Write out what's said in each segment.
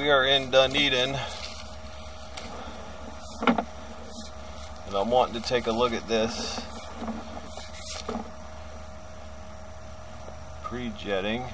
we are in Dunedin, and I'm wanting to take a look at this pre-jetting.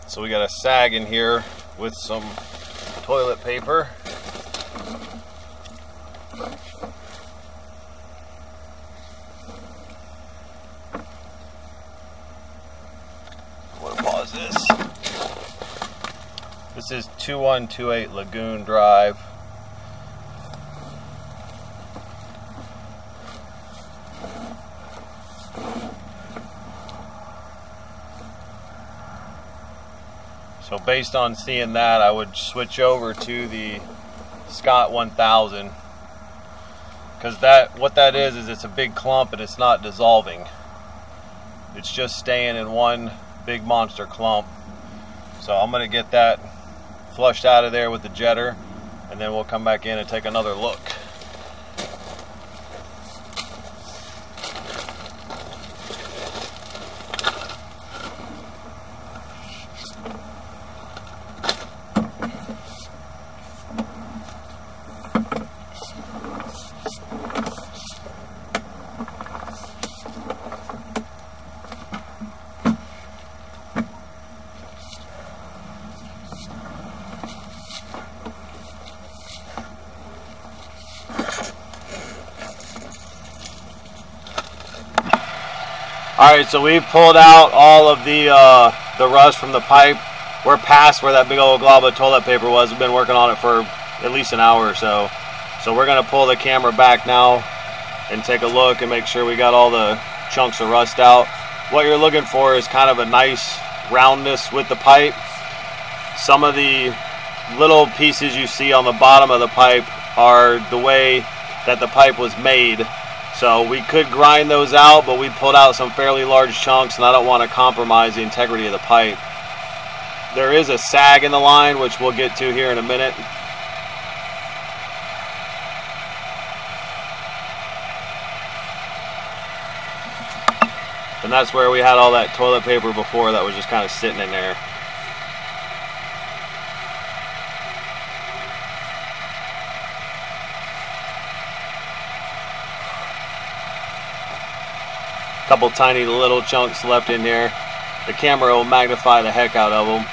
So we got a sag in here with some toilet paper. I'm gonna pause this. This is 2128 Lagoon Drive. So based on seeing that, I would switch over to the Scott 1000, because what that is it's a big clump and it's not dissolving. It's just staying in one big monster clump. So I'm going to get that flushed out of there with the jetter, and then we'll come back in and take another look. Alright, so we've pulled out all of the rust from the pipe. We're past where that big old glob of toilet paper was. We've been working on it for at least an hour or so. So we're going to pull the camera back now and take a look and make sure we got all the chunks of rust out. What you're looking for is kind of a nice roundness with the pipe. Some of the little pieces you see on the bottom of the pipe are the way that the pipe was made. So we could grind those out, but we pulled out some fairly large chunks, and I don't want to compromise the integrity of the pipe. There is a sag in the line, which we'll get to here in a minute. And that's where we had all that toilet paper before that was just kind of sitting in there. Couple tiny little chunks left in here. The camera will magnify the heck out of them.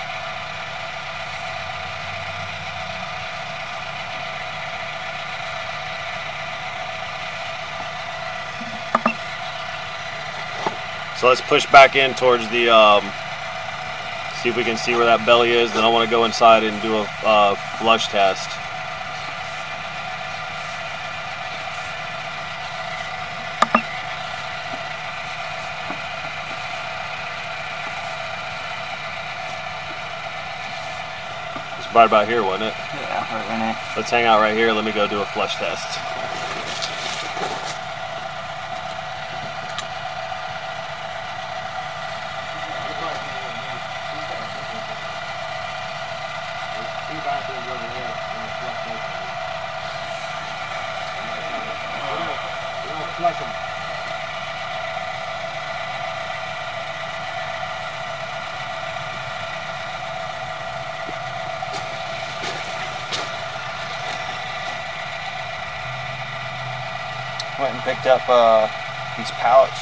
So let's push back in towards the see if we can see where that belly is. Then I want to go inside and do a flush test. Right about here, wasn't it? Yeah, right in there. Let's hang out right here. Let me go do a flush test. Went and picked up these pallets.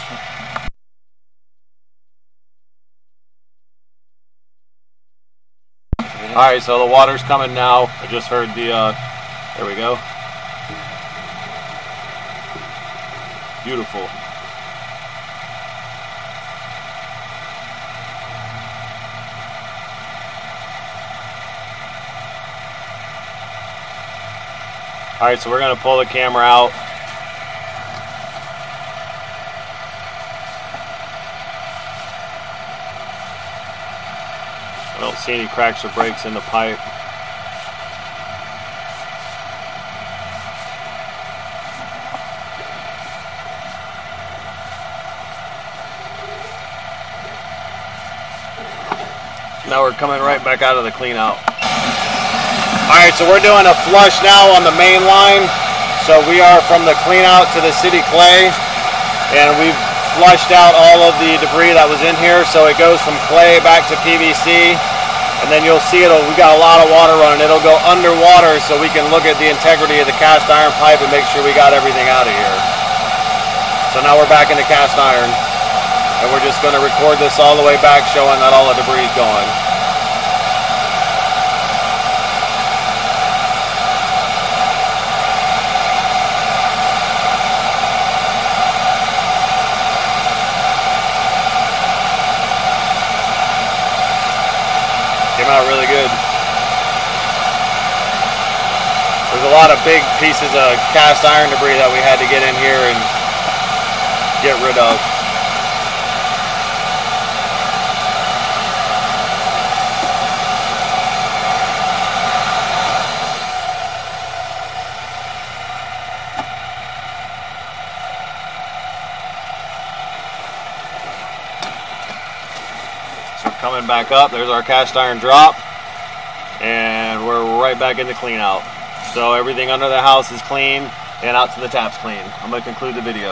Alright, so the water's coming now. I just heard the, there we go. Beautiful. Alright, so we're going to pull the camera out. I don't see any cracks or breaks in the pipe. Now we're coming right back out of the clean out. Alright, so we're doing a flush now on the main line. So we are from the clean out to the city clay, and we've flushed out all of the debris that was in here. So it goes from clay back to PVC, and then you'll see we got a lot of water running. It'll go underwater so we can look at the integrity of the cast iron pipe and make sure we got everything out of here. So now we're back into cast iron, and we're just going to record this all the way back, showing that all the debris is going. Came out really good. There's a lot of big pieces of cast iron debris that we had to get in here and get rid of. So we're coming back up. There's our cast iron drop, and we're right back into clean out. So everything under the house is clean and out to the taps clean. I'm going to conclude the video.